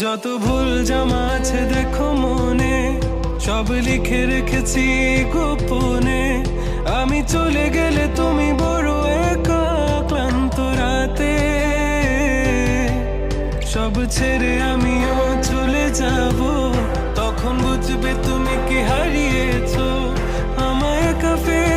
যত ভুল জামা আছে দেখো মনে, সব লিখে রেখেছি গোপনে। আমি চলে গেলে তুমি বড় একা ক্লান্ত রাতে, সব ছেড়ে আমিও চলে যাব। তখন বুঝবে তুমি কি হারিয়েছো, আমায় একা ফেলে